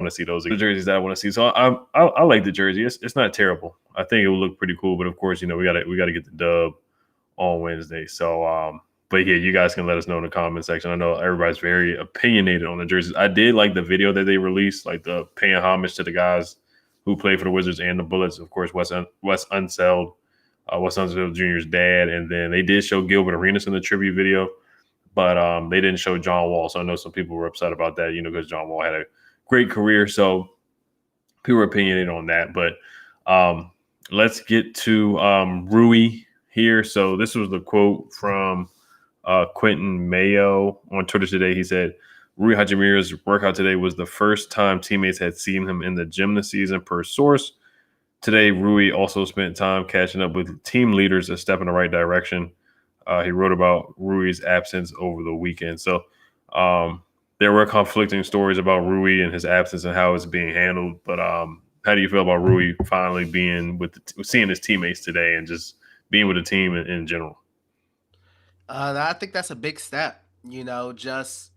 to see those the jerseys that I want to see. So I like the jersey. It's not terrible. I think it will look pretty cool. But of course, we gotta get the dub on Wednesday. So but yeah, you guys can let us know in the comment section. I know everybody's very opinionated on the jerseys. I did like the video that they released, like the paying homage to the guys who played for the Wizards and the Bullets. Of course, Wes Unseld, Wes Unseld Jr.'s dad, and then they did show Gilbert Arenas in the tribute video, but they didn't show John Wall. So I know some people were upset about that, because John Wall had a great career. So people were opinionated on that. But let's get to Rui here. So this was the quote from Quentin Mayo on Twitter today. He said, Rui Hachimura's workout today was the first time teammates had seen him in the gym this season, per source. Today, Rui also spent time catching up with team leaders, a step in the right direction. He wrote about Rui's absence over the weekend. So there were conflicting stories about Rui and his absence and how it's being handled. But how do you feel about Rui finally being seeing his teammates today and just being with the team in general? I think that's a big step, just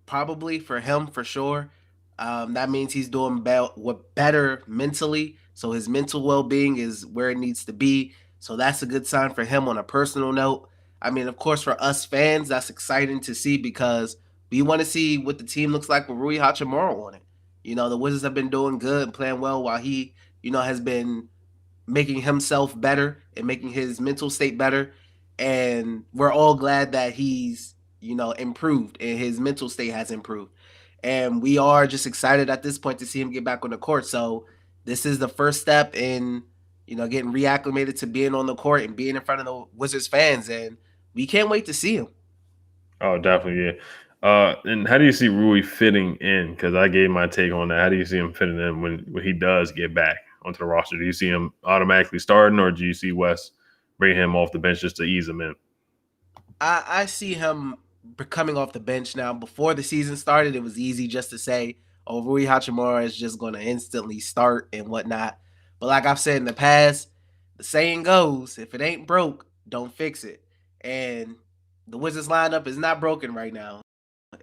probably for him for sure. That means he's doing better mentally. So his mental well-being is where it needs to be. So that's a good sign for him on a personal note. I mean, of course, for us fans, that's exciting to see because we want to see what the team looks like with Rui Hachimura on it. The Wizards have been doing good and playing well while he, has been making himself better and making his mental state better. And we're all glad that he's, improved and his mental state has improved. And we are just excited at this point to see him get back on the court. So this is the first step in, getting reacclimated to being on the court and being in front of the Wizards fans. And we can't wait to see him. Oh, definitely, yeah. And how do you see Rui fitting in? Because I gave my take on that. How do you see him fitting in when he does get back onto the roster? Do you see him automatically starting, or do you see Wes bring him off the bench just to ease him in? I see him coming off the bench now. Before the season started, it was easy just to say, oh, Rui Hachimura is just going to instantly start and whatnot. But like I've said in the past, the saying goes, if it ain't broke, don't fix it. And the Wizards lineup is not broken right now.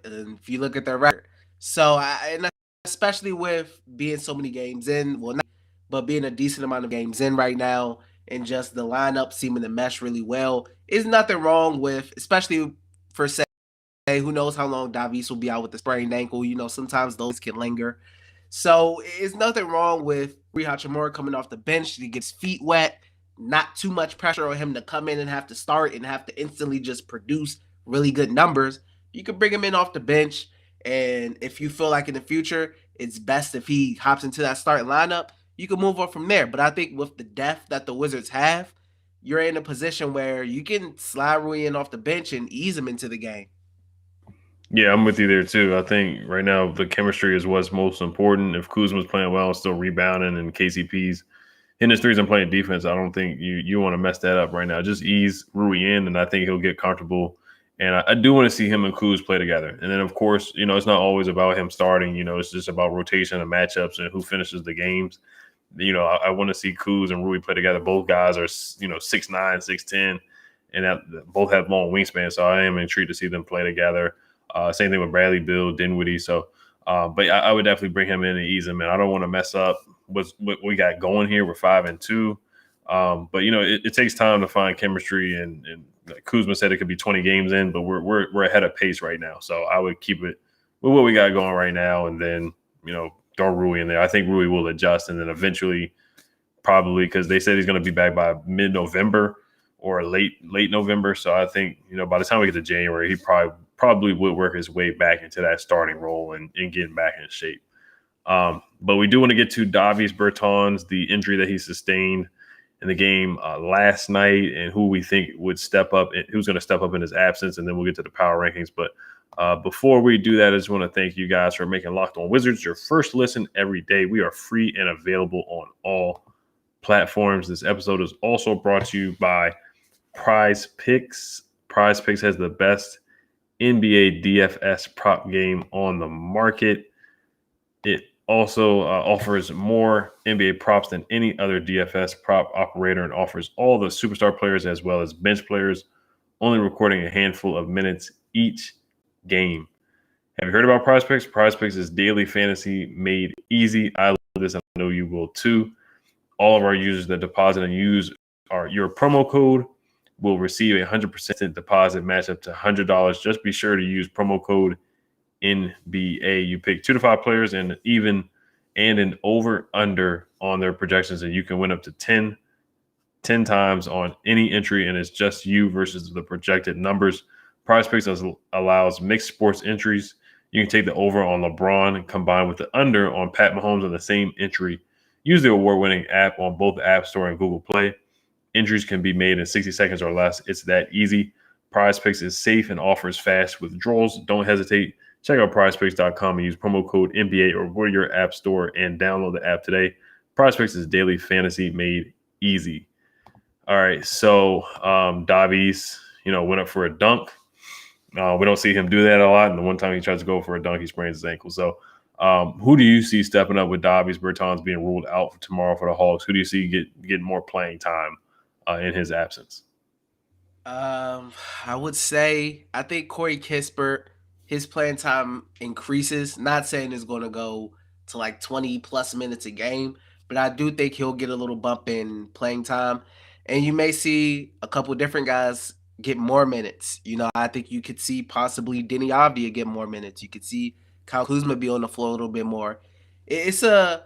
And if you look at their record. So, and especially with being so many games in, well, not, but being a decent amount of games in right now, and just the lineup seeming to mesh really well, is nothing wrong with, especially for say, who knows how long Davis will be out with the sprained ankle. Sometimes those can linger. So it's nothing wrong with Rui Hachimura coming off the bench to get his feet wet. Not too much pressure on him to come in and have to start and have to instantly just produce really good numbers. You can bring him in off the bench, and if you feel like in the future it's best if he hops into that starting lineup, you can move on from there. But I think with the depth that the Wizards have, you're in a position where you can slide Rui in off the bench and ease him into the game. Yeah, I'm with you there too. I think right now the chemistry is what's most important. If Kuzma's playing well and still rebounding, and KCP's hitting his threes and playing defense, I don't think you want to mess that up right now. Just ease Rui in, and I think he'll get comfortable. And I do want to see him and Kuz play together. And then, of course, it's not always about him starting. It's just about rotation and matchups and who finishes the games. I want to see Kuz and Rui play together. Both guys are, 6'9", 6'10", and that both have long wingspans. So I am intrigued to see them play together. Same thing with Bradley Beal, Dinwiddie. So, but I would definitely bring him in and ease him in. I don't want to mess up what we got going here. We're 5-2. But it takes time to find chemistry, and like Kuzma said, it could be 20 games in, but we're ahead of pace right now. So I would keep it with what we got going right now, and then throw Rui in there. I think Rui will adjust, and then eventually, probably because they said he's going to be back by mid-November or late November. So I think by the time we get to January, he probably would work his way back into that starting role and getting back in shape. But we do want to get to Davis Bertans, the injury that he sustained in the game last night, and who we think would step up, and who's going to step up in his absence, and then we'll get to the power rankings. But before we do that, I just want to thank you guys for making Locked On Wizards your first listen every day. We are free and available on all platforms. This episode is also brought to you by Prize Picks. Prize Picks has the best NBA DFS prop game on the market. It also offers more NBA props than any other DFS prop operator, and offers all the superstar players as well as bench players, only recording a handful of minutes each game. Have you heard about Prize Picks? Prize Picks is daily fantasy made easy. I love this. I know you will too. All of our users that deposit and use your promo code will receive a 100% deposit match up to $100. Just be sure to use promo code NBA. You pick 2 to 5 players and an over under on their projections, and you can win up to 10 times on any entry, and it's just you versus the projected numbers. Prize Picks allows mixed sports entries. You can take the over on LeBron and combine with the under on Pat Mahomes on the same entry. Use the award-winning app on both the App Store and Google Play. Entries can be made in 60 seconds or less. It's that easy. Prize Picks is safe and offers fast withdrawals. Don't hesitate. Check out prizepicks.com and use promo code NBA or go to your app store and download the app today. Prize Picks is daily fantasy made easy. All right, so Davies, went up for a dunk. We don't see him do that a lot. And the one time he tries to go for a dunk, he sprains his ankle. So who do you see stepping up with Davies Bertans being ruled out for tomorrow for the Hawks? Who do you see getting more playing time in his absence? I would say I think Corey Kispert, his playing time increases. Not saying it's going to go to like 20 plus minutes a game, but I do think he'll get a little bump in playing time. And you may see a couple different guys get more minutes. I think you could see possibly Denny Avdia get more minutes. You could see Kyle Kuzma be on the floor a little bit more. It's a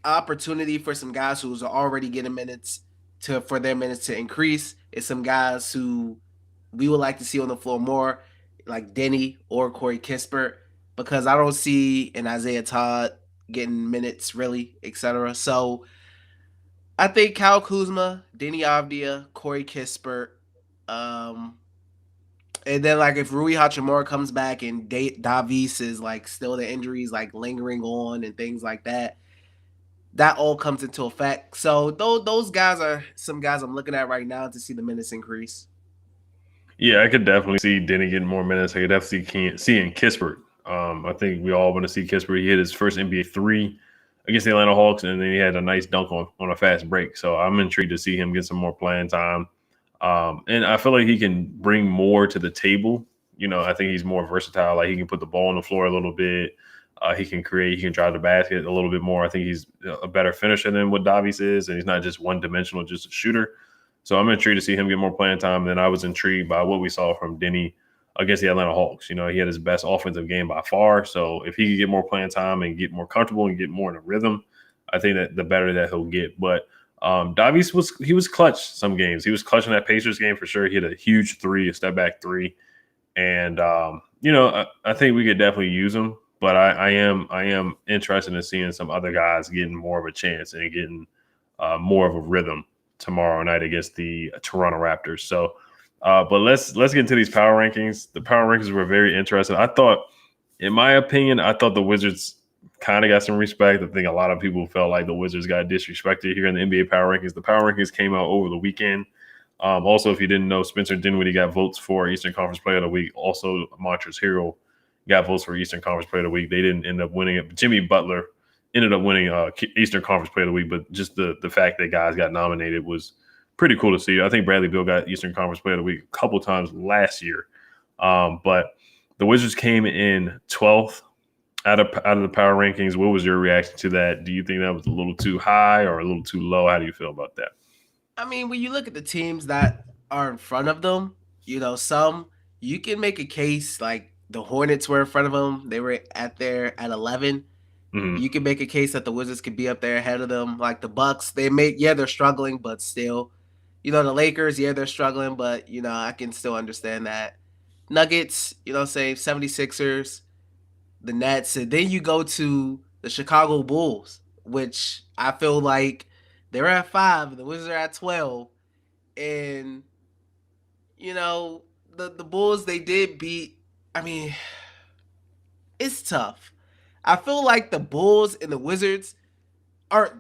opportunity for some guys who's already getting minutes for their minutes to increase. It's some guys who we would like to see on the floor more, like Denny or Corey Kispert, because I don't see an Isaiah Todd getting minutes really, etc. So I think Kyle Kuzma, Denny Avdia, Corey Kispert, um, and then like if Rui Hachimura comes back and Davies is like still the injuries like lingering on and things like that all comes into effect. So those guys are some guys I'm looking at right now to see the minutes increase. Yeah, I could definitely see Denny getting more minutes. I could definitely see Kispert. I think we all want to see Kispert. He hit his first NBA three against the Atlanta Hawks, and then he had a nice dunk on a fast break. So I'm intrigued to see him get some more playing time. And I feel like he can bring more to the table. I think he's more versatile. Like he can put the ball on the floor a little bit. He can create. He can drive the basket a little bit more. I think he's a better finisher than what Davies is, and he's not just one dimensional, just a shooter. So I'm intrigued to see him get more playing time. And then I was intrigued by what we saw from Denny against the Atlanta Hawks. He had his best offensive game by far. So if he could get more playing time and get more comfortable and get more in a rhythm, I think that the better that he'll get. But Davies was clutch some games. He was clutch in that Pacers game for sure. He hit a huge three, a step back three. And I think we could definitely use him. But I am interested in seeing some other guys getting more of a chance and getting more of a rhythm tomorrow night against the Toronto Raptors. So, but let's get into these power rankings. The power rankings were very interesting. I thought, in my opinion, the Wizards kind of got some respect. I think a lot of people felt like the Wizards got disrespected here in the NBA power rankings. The power rankings came out over the weekend. Also, if you didn't know, Spencer Dinwiddie got votes for Eastern Conference Player of the Week. Also, Montrezl Harrell got votes for Eastern Conference Player of the Week. They didn't end up winning it. Jimmy Butler ended up winning Eastern Conference Player of the Week, but just the fact that guys got nominated was pretty cool to see. I think Bradley Beal got Eastern Conference Player of the Week a couple times last year. But the Wizards came in 12th out of the power rankings. What was your reaction to that? Do you think that was a little too high or a little too low? How do you feel about that? I mean, when you look at the teams that are in front of them, some you can make a case like the Hornets were in front of them. They were at 11. Mm-hmm. You can make a case that the Wizards could be up there ahead of them. Like the Bucks, they're struggling, but still, the Lakers, yeah, they're struggling, but I can still understand that. Nuggets, say 76ers, the Nets, and then you go to the Chicago Bulls, which I feel like they're at 5, and the Wizards are at 12, and the Bulls they did beat. I mean, it's tough. I feel like the Bulls and the Wizards aren't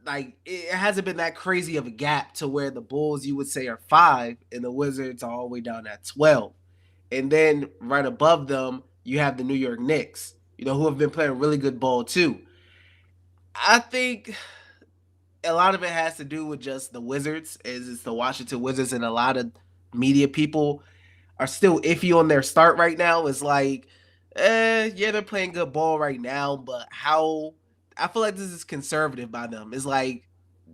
like it hasn't been that crazy of a gap to where the Bulls you would say are 5 and the Wizards are all the way down at 12. And then right above them, you have the New York Knicks, who have been playing really good ball too. I think a lot of it has to do with just the Wizards, as it's the Washington Wizards and a lot of media people. are still iffy on their start right now. It's like, yeah, they're playing good ball right now, but how I feel like this is conservative by them. It's like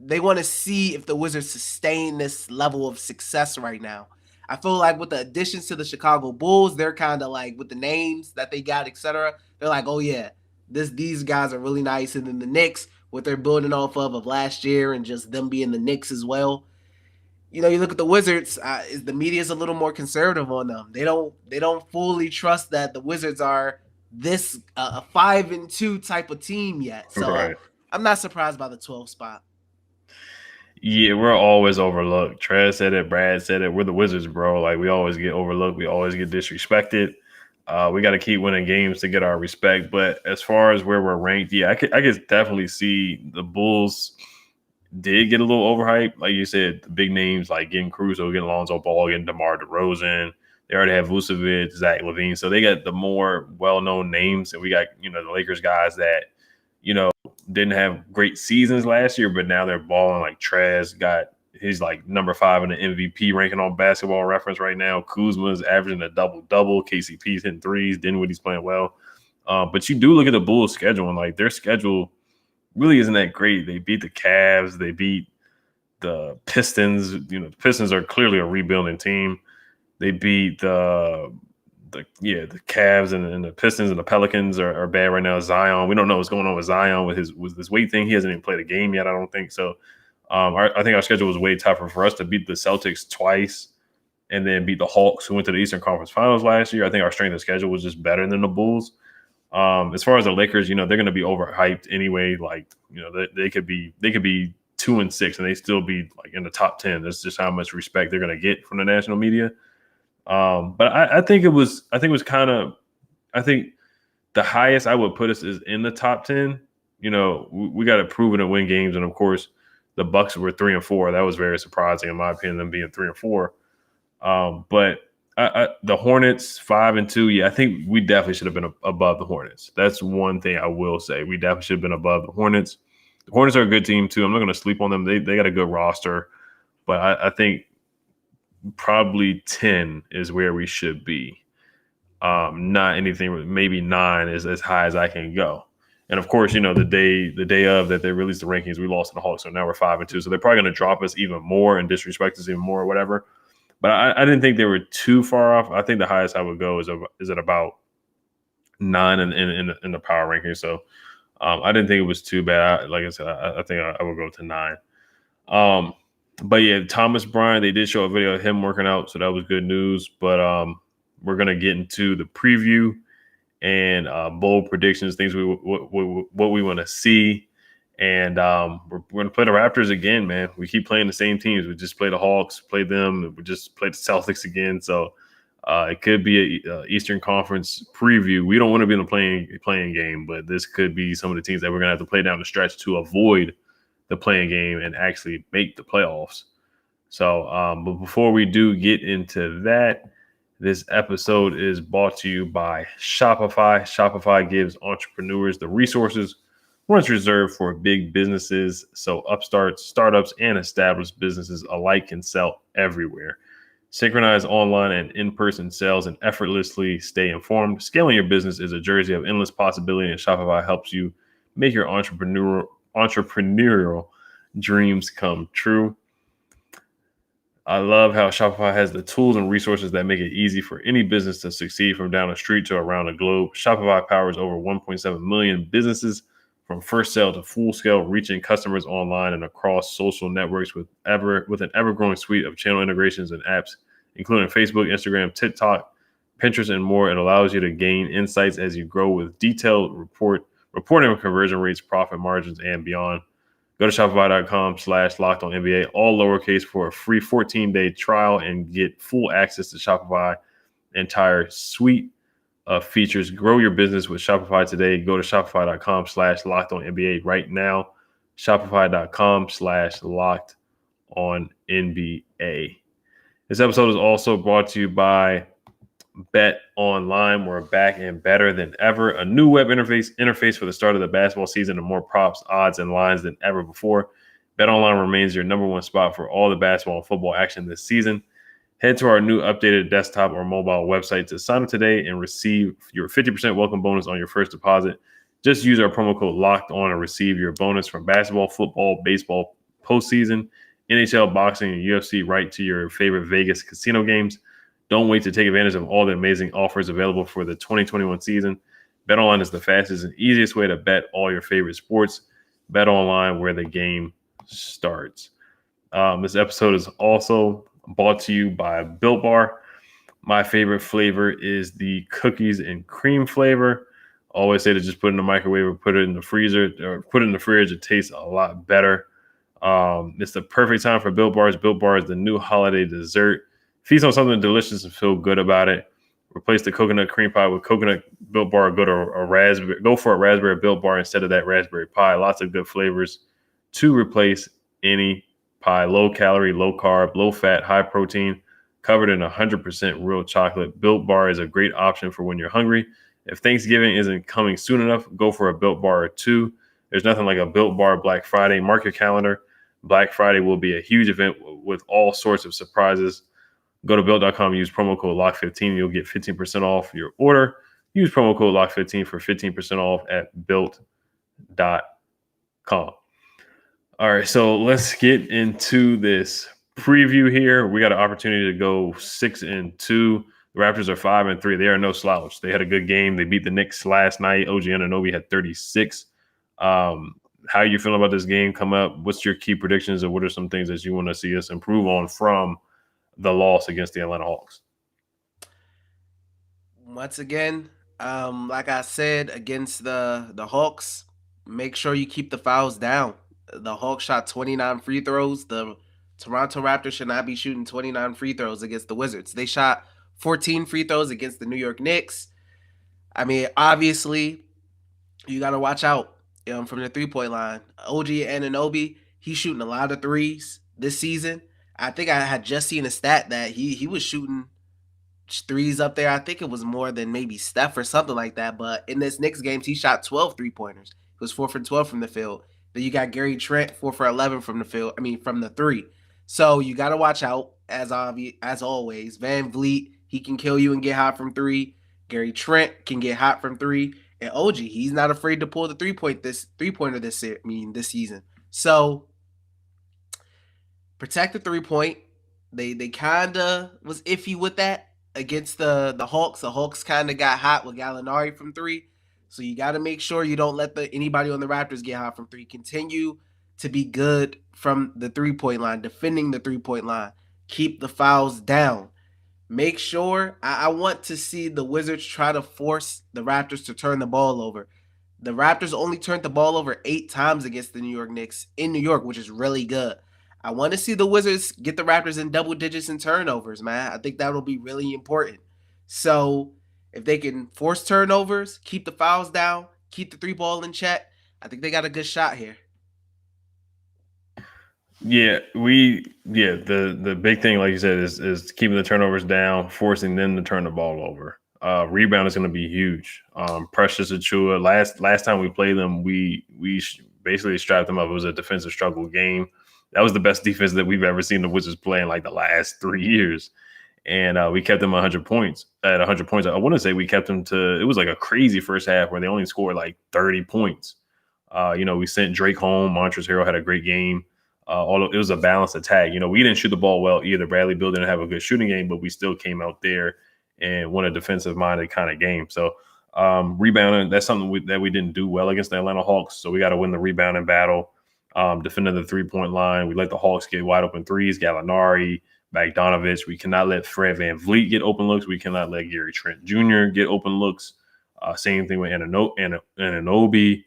they want to see if the Wizards sustain this level of success right now. I feel like with the additions to the Chicago Bulls, they're kind of like with the names that they got, etc. They're like, oh yeah, these guys are really nice. And then the Knicks, what they're building off of last year, and just them being the Knicks as well. You know, you look at the Wizards. Is the media is a little more conservative on them. They don't fully trust that the Wizards are this a 5-2 type of team yet. So Right. I'm not surprised by the 12th spot. Yeah, we're always overlooked. Trez said it, Brad said it. We're the Wizards, bro. Like we always get overlooked. We always get disrespected. We got to keep winning games to get our respect. But as far as where we're ranked, yeah, I could definitely see the Bulls did get a little overhyped. Like you said, the big names like getting Caruso, getting Lonzo Ball, getting DeMar DeRozan. They already have Vucevic, Zach LaVine. So they got the more well-known names. And we got, the Lakers guys that, didn't have great seasons last year, but now they're balling. Like Trez he's like number 5 in the MVP ranking on Basketball Reference right now. Kuzma's averaging a double-double. KCP's hitting threes. Dinwiddie's playing well. But you do look at the Bulls' schedule, and like their schedule really isn't that great. They beat the Cavs. They beat the Pistons. The Pistons are clearly a rebuilding team. They beat the Cavs and the Pistons and the Pelicans are bad right now. Zion, we don't know what's going on with Zion with this weight thing. He hasn't even played a game yet, I don't think. So I think our schedule was way tougher for us to beat the Celtics twice and then beat the Hawks, who went to the Eastern Conference Finals last year. I think our strength of schedule was just better than the Bulls. As far as the Lakers, they're going to be overhyped anyway. Like, they could be 2-6 and they still be like in the top 10. That's just how much respect they're going to get from the national media. But I think the highest I would put us is in the top 10. We got to prove it and win games. And of course, the Bucks were 3-4. That was very surprising in my opinion, them being 3-4. But the Hornets 5-2. Yeah, I think we definitely should have been above the Hornets. That's one thing I will say. We definitely should have been above the Hornets. The Hornets are a good team too. I'm not going to sleep on them. They got a good roster, but I think probably 10 is where we should be. Not anything, maybe 9 is as high as I can go. And of course, the day of that they released the rankings, we lost to the Hawks, so now we're 5-2. So they're probably going to drop us even more and disrespect us even more or whatever. But I didn't think they were too far off. I think the highest I would go is at about 9 in the power rankings. So I didn't think it was too bad. Like I said, I think I would go to 9. But yeah, Thomas Bryant, they did show a video of him working out, so that was good news. But we're gonna get into the preview and bold predictions, things what we want to see, and we're gonna play the Raptors again, man. We keep playing the same teams. We just played the Hawks, played them. We just played the Celtics again, so it could be a Eastern Conference preview. We don't want to be in a playing game, but this could be some of the teams that we're gonna have to play down the stretch to avoid the playing game and actually make the playoffs. So, but before we do get into that, this episode is brought to you by Shopify. Shopify gives entrepreneurs the resources once reserved for big businesses, so upstarts, startups, and established businesses alike can sell everywhere. Synchronize online and in-person sales and effortlessly stay informed. Scaling your business is a journey of endless possibility, and Shopify helps you make your entrepreneurial dreams come true. I love how Shopify has the tools and resources that make it easy for any business to succeed from down the street to around the globe. Shopify powers over 1.7 million businesses from first sale to full scale, reaching customers online and across social networks with an ever-growing suite of channel integrations and apps, including Facebook, Instagram, TikTok, Pinterest, and more. It allows you to gain insights as you grow with detailed reporting of conversion rates, profit margins, and beyond. Go to shopify.com/LockedOnNBA, all lowercase, for a free 14-day trial and get full access to Shopify entire suite of features. Grow your business with Shopify today. Go to shopify.com/LockedOnNBA right now. Shopify.com/LockedOnNBA. This episode is also brought to you by Bet Online. We're back and better than ever. A new web interface for the start of the basketball season and more props, odds, and lines than ever before. Bet Online remains your number one spot for all the basketball and football action this season. Head to our new updated desktop or mobile website to sign up today and receive your 50% welcome bonus on your first deposit. Just use our promo code Locked On and receive your bonus from basketball, football, baseball, postseason, NHL, boxing, and UFC right to your favorite Vegas casino games. Don't wait to take advantage of all the amazing offers available for the 2021 season. BetOnline is the fastest and easiest way to bet all your favorite sports. BetOnline, where the game starts. This episode is also brought to you by Built Bar. My favorite flavor is the cookies and cream flavor. Always say to just put it in the microwave or put it in the freezer or put it in the fridge. It tastes a lot better. It's the perfect time for Built Bars. Built Bar is the new holiday dessert. Feast on something delicious and feel good about it. Replace the coconut cream pie with coconut Built Bar. Go for a raspberry Built Bar instead of that raspberry pie. Lots of good flavors to replace any pie. Low calorie, low carb, low fat, high protein, covered in 100% real chocolate. Built Bar is a great option for when you're hungry. If Thanksgiving isn't coming soon enough, go for a Built Bar or two. There's nothing like a Built Bar Black Friday. Mark your calendar. Black Friday will be a huge event with all sorts of surprises. Go to Built.com, use promo code LOCK15. You'll get 15% off your order. Use promo code LOCK15 for 15% off at Built.com. All right, so let's get into this preview here. We got an opportunity to go 6-2. The Raptors are 5-3. They are no slouch. They had a good game. They beat the Knicks last night. OG Anunoby had 36. How are you feeling about this game come up? What's your key predictions, or what are some things that you want to see us improve on from the loss against the Atlanta Hawks? Once again, like I said, against the Hawks, make sure you keep the fouls down. The Hawks shot 29 free throws. The Toronto Raptors should not be shooting 29 free throws against the Wizards. They shot 14 free throws against the New York Knicks. I mean, obviously, you got to watch out from the three-point line. OG Anunoby, he's shooting a lot of threes this season. I think I had just seen a stat that he was shooting threes up there. I think it was more than maybe Steph or something like that. But in this Knicks games, he shot 12 3-pointers. He was 4 for 12 from the field. Then you got Gary Trent, 4 for 11 from the field. I mean, from the three. So you got to watch out, as always. Van Vliet, he can kill you and get hot from three. Gary Trent can get hot from three. And OG, he's not afraid to pull the three-pointer this season. So protect the 3-point. They kind of was iffy with that against the Hawks. The Hawks kind of got hot with Gallinari from three. So you got to make sure you don't let anybody on the Raptors get hot from three. Continue to be good from the 3-point line, defending the 3-point line. Keep the fouls down. Make sure, I want to see the Wizards try to force the Raptors to turn the ball over. The Raptors only turned the ball over 8 times against the New York Knicks in New York, which is really good. I want to see the Wizards get the Raptors in double digits in turnovers, man. I think that will be really important. So if they can force turnovers, keep the fouls down, keep the 3-ball in check, I think they got a good shot here. Yeah, the big thing, like you said, is keeping the turnovers down, forcing them to turn the ball over. Rebound is going to be huge. Precious Achiuwa, last time we played them, we basically strapped them up. It was a defensive struggle game. That was the best defense that we've ever seen the Wizards play in like the last 3 years. And we kept them 100 points. At 100 points, I want to say we kept them to, it was like a crazy first half where they only scored like 30 points. We sent Drake home. Montrezl Harrell had a great game. Although it was a balanced attack. We didn't shoot the ball well either. Bradley Beal didn't have a good shooting game, but we still came out there and won a defensive-minded kind of game. So rebounding, that's something that we didn't do well against the Atlanta Hawks. So we got to win the rebounding battle. Defending the 3-point line. We let the Hawks get wide open threes. Gallinari, Bogdanovic. We cannot let Fred Van Vliet get open looks. We cannot let Gary Trent Jr. get open looks. Same thing with Anunoby.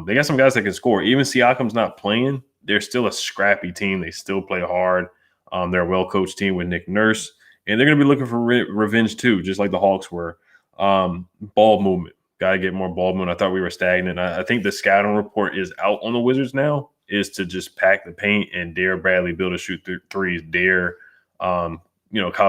They got some guys that can score. Even Siakam's not playing. They're still a scrappy team. They still play hard. They're a well-coached team with Nick Nurse. And they're going to be looking for revenge too, just like the Hawks were. Ball movement. Got to get more ball movement. I thought we were stagnant. I think the scouting report is out on the Wizards now, is to just pack the paint and dare Bradley Beal to shoot threes. Dare, Kyle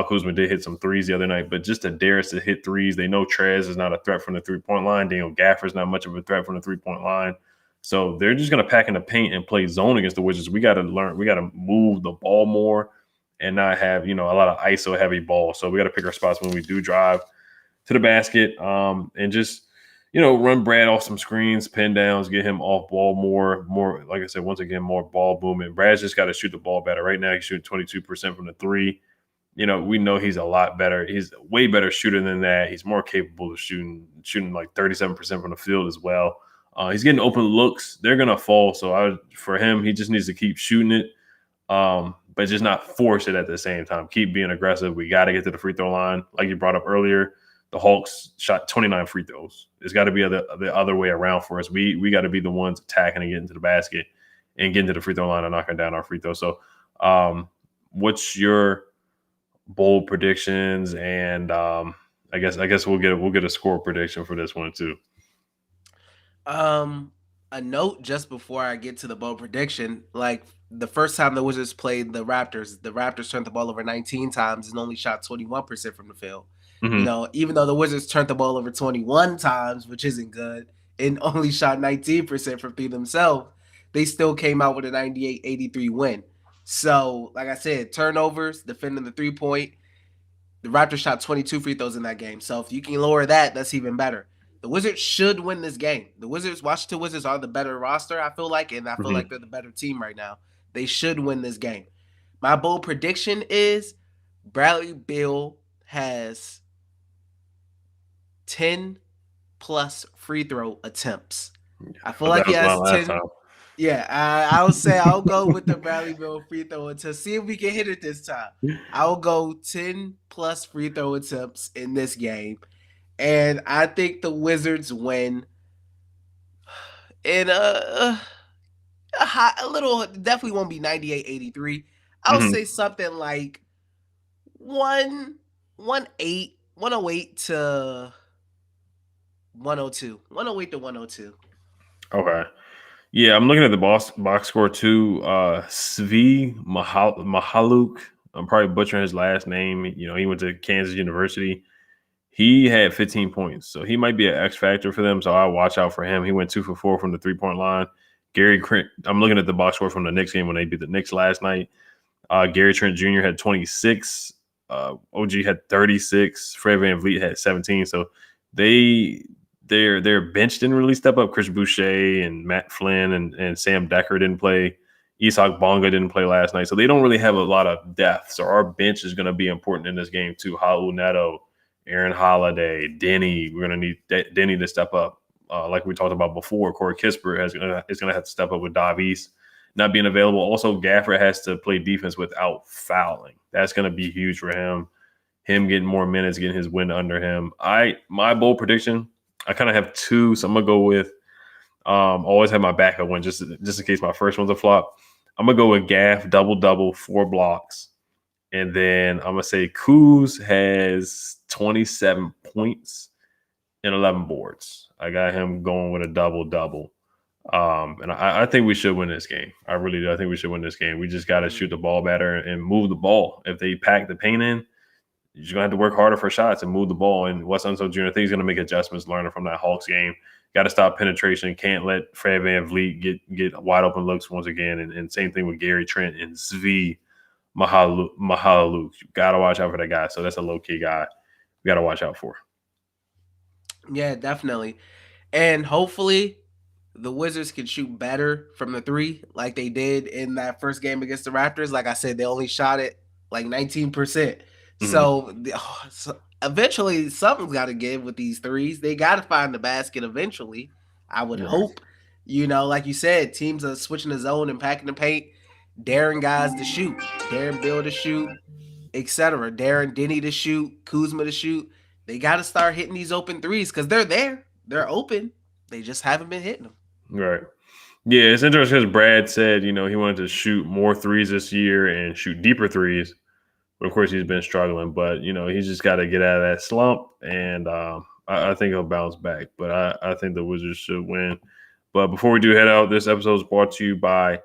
Kuzma did hit some threes the other night, but just to dare us to hit threes. They know Trez is not a threat from the 3-point line. Daniel Gaffer's not much of a threat from the 3-point line. So they're just going to pack in the paint and play zone against the Wizards. We got to learn. We got to move the ball more and not have, a lot of ISO heavy ball. So we got to pick our spots when we do drive to the basket, and just, run Brad off some screens, pin downs, get him off ball more. Like I said, once again, more ball movement. Brad's just got to shoot the ball better. Right now, he's shooting 22% from the three. We know he's a lot better. He's a way better shooter than that. He's more capable of shooting like 37% from the field as well. He's getting open looks. They're gonna fall. So for him, he just needs to keep shooting it, but just not force it at the same time. Keep being aggressive. We got to get to the free throw line, like you brought up earlier. The Hawks shot 29 free throws. It's got to be the other way around for us. We got to be the ones attacking and getting to the basket and getting to the free throw line and knocking down our free throws. So, what's your bold predictions? And I guess we'll get a score prediction for this one too. A note just before I get to the bold prediction, like the first time the Wizards played the Raptors turned the ball over 19 times and only shot 21% from the field. Mm-hmm. Even though the Wizards turned the ball over 21 times, which isn't good, and only shot 19% from three themselves, they still came out with a 98-83 win. So, like I said, turnovers, defending the 3-point. The Raptors shot 22 free throws in that game. So if you can lower that, that's even better. The Wizards should win this game. The Washington Wizards are the better roster, I feel like, and I feel like they're the better team right now. They should win this game. My bold prediction is Bradley Beal has 10 plus free throw attempts. I feel like he has 10. Time. Yeah, I'll say I'll go with the Bradley Beal free throw attempts. See if we can hit it this time. I'll go 10 plus free throw attempts in this game. And I think the Wizards win in a little, definitely won't be 98-83. I'll say something like 108 to 102. 108 to 102. Okay. Yeah, I'm looking at the box score too. Svi Mahaluk. I'm probably butchering his last name. He went to Kansas University. He had 15 points, so he might be an X factor for them. So I'll watch out for him. He went 2 for 4 from the 3-point line. Gary Trent. I'm looking at the box score from the Knicks game when they beat the Knicks last night. Gary Trent Jr. had 26. OG had 36. Fred VanVleet had 17. So their bench didn't really step up. Chris Boucher and Matt Flynn and Sam Decker didn't play. Isak Bonga didn't play last night. So they don't really have a lot of depth. So our bench is going to be important in this game too. Raul Neto, Aaron Holiday, Denny. We're going to need Denny to step up. Like we talked about before, Corey Kispert is going to have to step up with Davies not being available. Also, Gafford has to play defense without fouling. That's going to be huge for him. Him getting more minutes, getting his win under him. My bold prediction, I kind of have two, so I'm going to go with always have my backup one just in case my first one's a flop. I'm going to go with Gaff, double-double, 4 blocks. And then I'm going to say Kuz has 27 points and 11 boards. I got him going with a double-double. And I think we should win this game. I really do. I think we should win this game. We just got to shoot the ball better and move the ball. If they pack the paint in, you're just going to have to work harder for shots and move the ball. And Wes Unseld Jr., I think he's going to make adjustments learning from that Hawks game. Got to stop penetration. Can't let Fred VanVleet get wide open looks once again. And same thing with Gary Trent and Svi Mahaluk. You got to watch out for that guy. So that's a low-key guy we got to watch out for. Yeah, definitely. And hopefully the Wizards can shoot better from the 3 like they did in that first game against the Raptors. Like I said, they only shot it like 19%. Mm-hmm. So eventually something's got to give with these threes. They got to find the basket eventually, I would hope. Like you said, teams are switching the zone and packing the paint, daring guys to shoot, daring Bill to shoot, etc. Daring Denny to shoot, Kuzma to shoot. They got to start hitting these open threes because they're there. They're open. They just haven't been hitting them. Right. Yeah, it's interesting because Brad said, he wanted to shoot more threes this year and shoot deeper threes. But, of course, he's been struggling. But, he's just got to get out of that slump. And I think he'll bounce back. But I think the Wizards should win. But before we do head out, this episode is brought to you by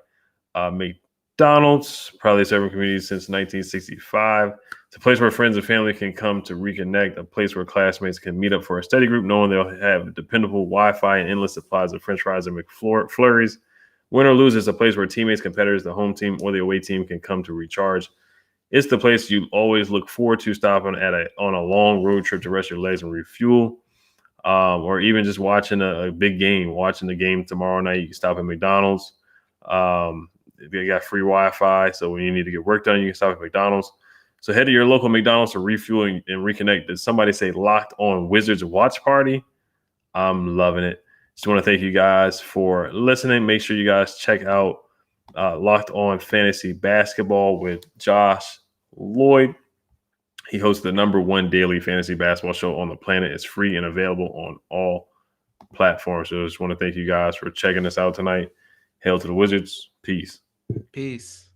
McDonald's, proudly serving communities since 1965. It's a place where friends and family can come to reconnect, a place where classmates can meet up for a study group, knowing they'll have dependable Wi-Fi and endless supplies of French fries and McFlurries. Win or lose, it's a place where teammates, competitors, the home team, or the away team can come to recharge. It's the place you always look forward to stopping on a long road trip to rest your legs and refuel, or even just watching a big game. Watching the game tomorrow night, you can stop at McDonald's. They got free Wi-Fi, so when you need to get work done, you can stop at McDonald's. So head to your local McDonald's to refuel and reconnect. Did somebody say Locked On Wizards watch party? I'm loving it. Just want to thank you guys for listening. Make sure you guys check out Locked On Fantasy Basketball with Josh Lloyd. He hosts the #1 daily fantasy basketball show on the planet. It's free and available on all platforms. So I just want to thank you guys for checking us out tonight. Hail to the Wizards. Peace. Peace.